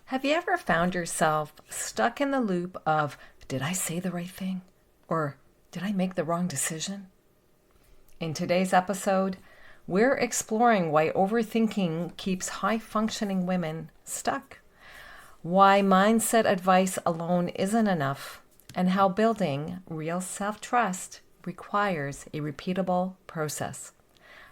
Have you ever found yourself stuck in the loop of, did I say the right thing? Or did I make the wrong decision? In today's episode, we're exploring why overthinking keeps high-functioning women stuck, why mindset advice alone isn't enough, and how building real self-trust requires a repeatable process.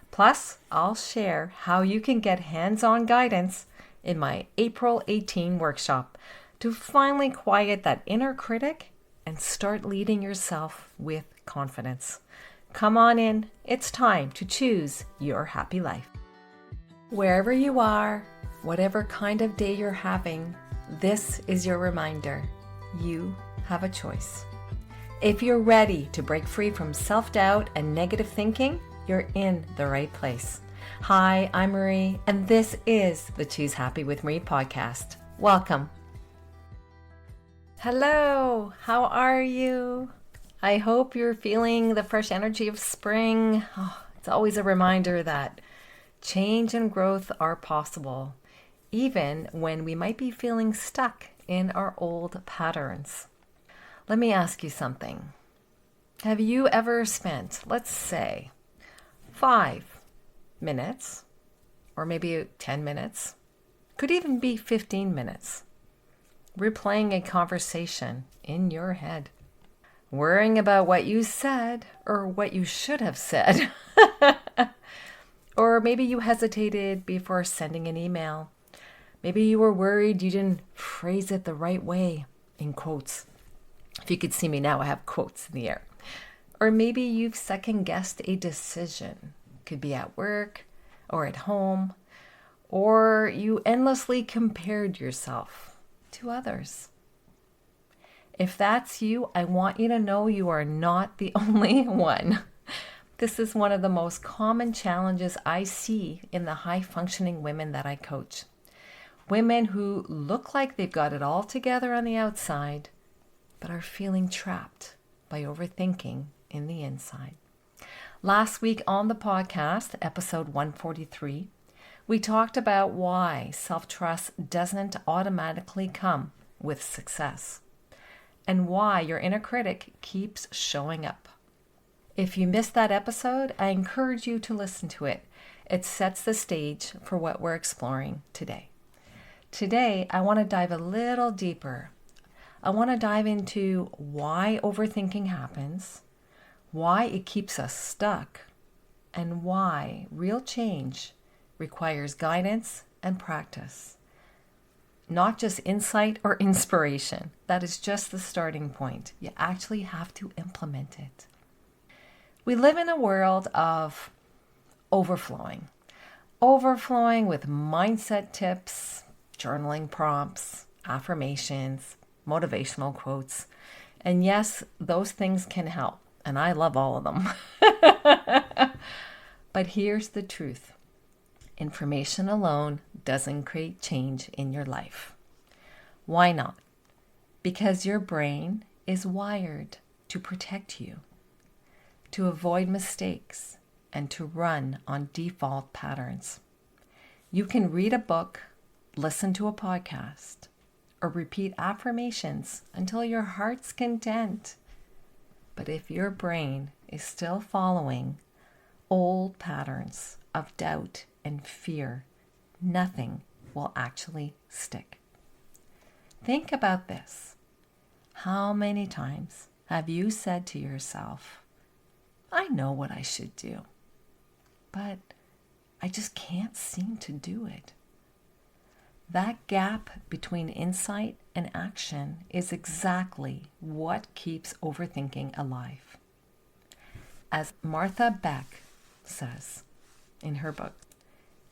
Plus, I'll share how you can get hands-on guidance in my April 18 workshop to finally quiet that inner critic and start leading yourself with confidence. Come on in, it's time to choose your happy life. Wherever you are, whatever kind of day you're having, this is your reminder. You have a choice. If you're ready to break free from self-doubt and negative thinking, you're in the right place. Hi, I'm Marie, and this is the Choose Happy with Marie podcast. Welcome. Hello, how are you? I hope you're feeling the fresh energy of spring. It's always a reminder that change and growth are possible, even when we might be feeling stuck in our old patterns. Let me ask you something. Have you ever spent, let's say, 5 minutes, or maybe 10 minutes, could even be 15 minutes, replaying a conversation in your head, worrying about what you said or what you should have said? Or maybe you hesitated before sending an email. Maybe you were worried you didn't phrase it the right way, in quotes. If you could see me now, I have quotes in the air. Or maybe you've second-guessed a decision. Could be at work or at home, or you endlessly compared yourself to others. If that's you, I want you to know you are not the only one. This is one of the most common challenges I see in the high-functioning women that I coach. Women who look like they've got it all together on the outside, but are feeling trapped by overthinking in the inside. Last week on the podcast, episode 143, we talked about why self-trust doesn't automatically come with success and why your inner critic keeps showing up. If you missed that episode, I encourage you to listen to it. It sets the stage for what we're exploring today. Today, I want to dive a little deeper. I want to dive into why overthinking happens, why it keeps us stuck, and why real change requires guidance and practice. Not just insight or inspiration. That is just the starting point. You actually have to implement it. We live in a world of overflowing with mindset tips, journaling prompts, affirmations, motivational quotes. And yes, those things can help. And I love all of them. But here's the truth. Information alone doesn't create change in your life. Why not? Because your brain is wired to protect you, to avoid mistakes, and to run on default patterns. You can read a book, listen to a podcast, or repeat affirmations until your heart's content. But if your brain is still following old patterns of doubt and fear, nothing will actually stick. Think about this. How many times have you said to yourself, I know what I should do, but I just can't seem to do it? That gap between insight and action is exactly what keeps overthinking alive. As Martha Beck says in her book,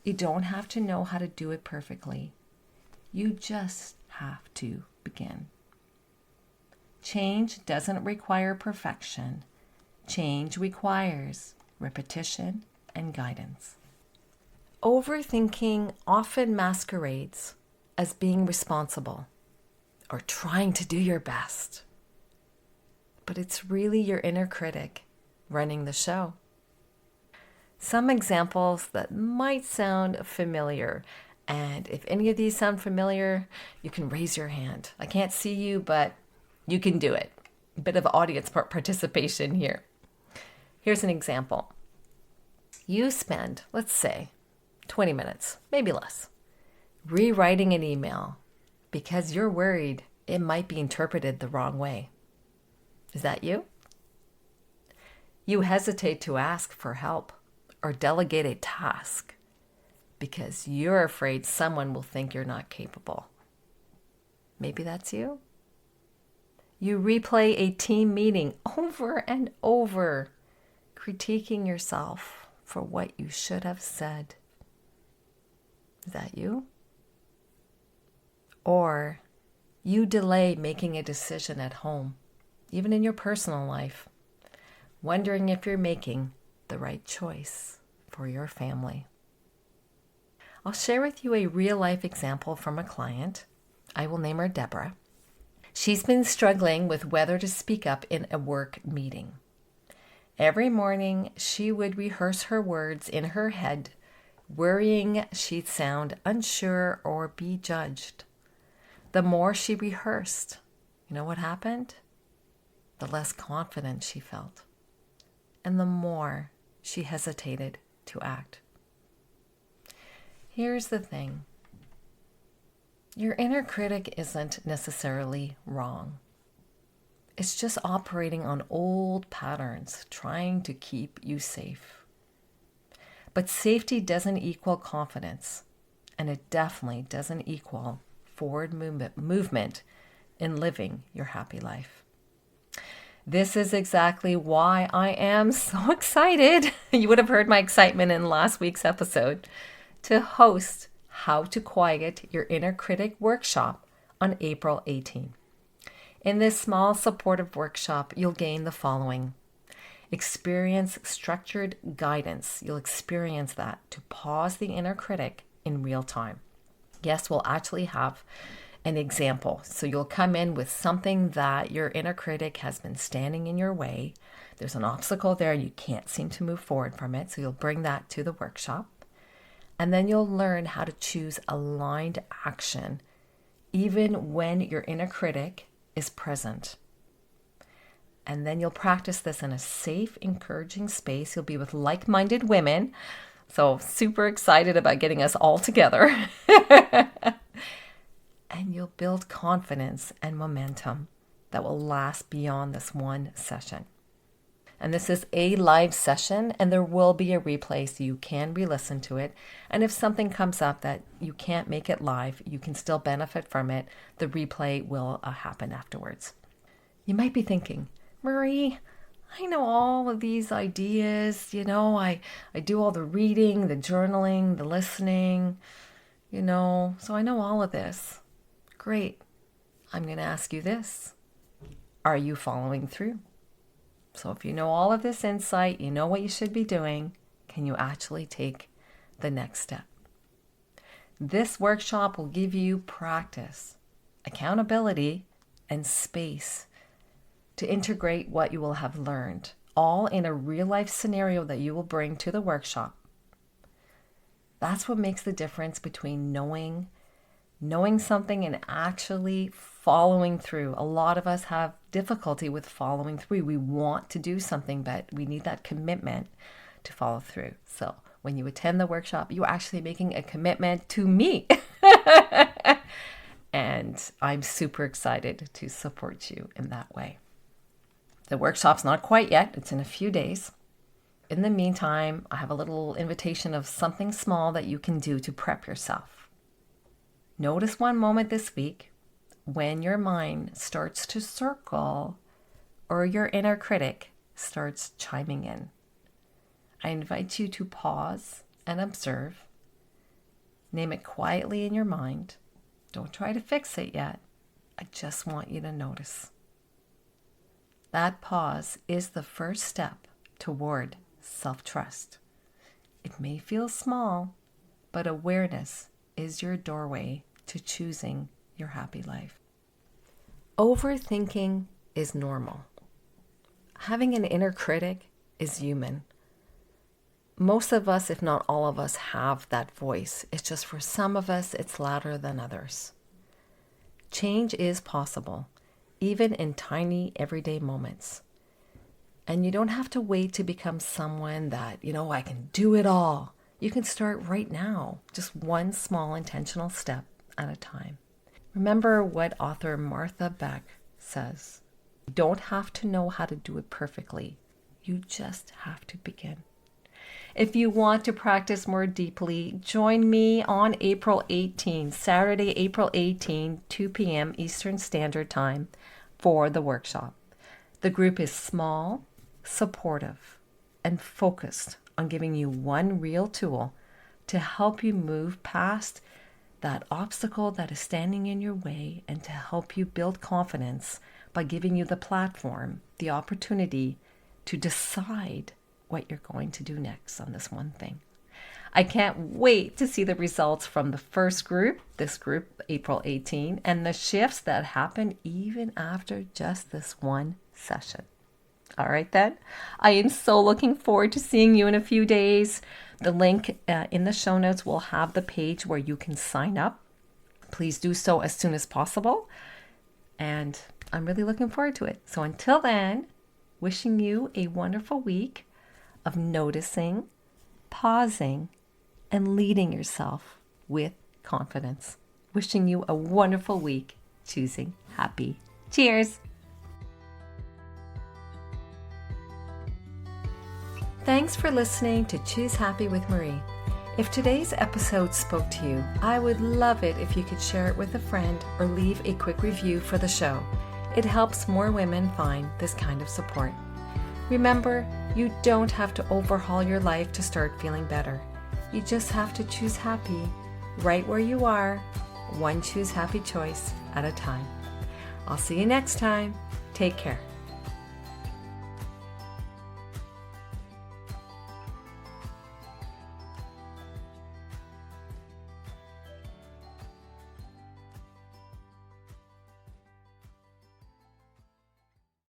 you don't have to know how to do it perfectly. You just have to begin. Change doesn't require perfection. Change requires repetition and guidance. Overthinking often masquerades as being responsible or trying to do your best. But it's really your inner critic running the show. Some examples that might sound familiar And if any of these sound familiar, you can raise your hand. I can't see you, but you can do it. A bit of audience participation here. Here's an example. You spend, let's say, 20 minutes, maybe less, rewriting an email because you're worried it might be interpreted the wrong way. Is that you? You hesitate to ask for help or delegate a task because you're afraid someone will think you're not capable. Maybe that's you. You replay a team meeting over and over, critiquing yourself for what you should have said. Is that you? Or you delay making a decision at home, even in your personal life, wondering if you're making the right choice for your family. I'll share with you a real-life example from a client. I will name her Deborah. She's been struggling with whether to speak up in a work meeting. Every morning, she would rehearse her words in her head, worrying she'd sound unsure or be judged. The more she rehearsed, you know what happened? The less confident she felt, and the more she hesitated to act. Here's the thing. Your inner critic isn't necessarily wrong. It's just operating on old patterns, trying to keep you safe. But safety doesn't equal confidence, and it definitely doesn't equal forward movement in living your happy life. This is exactly why I am so excited. You would have heard my excitement in last week's episode to host How to Quiet Your Inner Critic workshop on April 18. In this small supportive workshop, you'll gain the following. Experience structured guidance. You'll experience that to pause the inner critic in real time. Yes, we'll actually have an example. So you'll come in with something that your inner critic has been standing in your way. There's an obstacle there and you can't seem to move forward from it. So you'll bring that to the workshop. And then you'll learn how to choose aligned action even when your inner critic is present. And then you'll practice this in a safe, encouraging space. You'll be with like-minded women. So super excited about getting us all together. And you'll build confidence and momentum that will last beyond this one session. And this is a live session, and there will be a replay so you can re-listen to it. And if something comes up that you can't make it live, you can still benefit from it. The replay will happen afterwards. You might be thinking, Marie, I know all of these ideas. I do all the reading, the journaling, the listening, so I know all of this. Great. I'm going to ask you this. Are you following through? So if you know all of this insight, you know what you should be doing, can you actually take the next step? This workshop will give you practice, accountability, and space to integrate what you will have learned, all in a real-life scenario that you will bring to the workshop. That's what makes the difference between knowing something and actually following through. A lot of us have difficulty with following through. We want to do something, but we need that commitment to follow through. So when you attend the workshop, you're actually making a commitment to me. And I'm super excited to support you in that way. The workshop's not quite yet. It's in a few days. In the meantime, I have a little invitation of something small that you can do to prep yourself. Notice one moment this week when your mind starts to circle or your inner critic starts chiming in. I invite you to pause and observe. Name it quietly in your mind. Don't try to fix it yet. I just want you to notice. That pause is the first step toward self-trust. It may feel small, but awareness is your doorway to choosing your happy life. Overthinking is normal. Having an inner critic is human. Most of us, if not all of us, have that voice. It's just for some of us, it's louder than others. Change is possible, even in tiny everyday moments. And you don't have to wait to become someone that, I can do it all. You can start right now, just one small intentional step at a time. Remember what author Martha Beck says. You don't have to know how to do it perfectly. You just have to begin. If you want to practice more deeply, join me on April 18, Saturday, April 18, 2 p.m. Eastern Standard Time for the workshop. The group is small, supportive, and focused on giving you one real tool to help you move past that obstacle that is standing in your way and to help you build confidence by giving you the platform, the opportunity to decide what you're going to do next on this one thing. I can't wait to see the results from the first group, this group, April 18, and the shifts that happen even after just this one session. All right, then. I am so looking forward to seeing you in a few days. The link in the show notes will have the page where you can sign up. Please do so as soon as possible. And I'm really looking forward to it. So until then, wishing you a wonderful week of noticing, pausing, and leading yourself with confidence. Wishing you a wonderful week choosing happy. Cheers! Thanks for listening to Choose Happy with Marie. If today's episode spoke to you, I would love it if you could share it with a friend or leave a quick review for the show. It helps more women find this kind of support. Remember, you don't have to overhaul your life to start feeling better. You just have to choose happy right where you are, one choose happy choice at a time. I'll see you next time. Take care.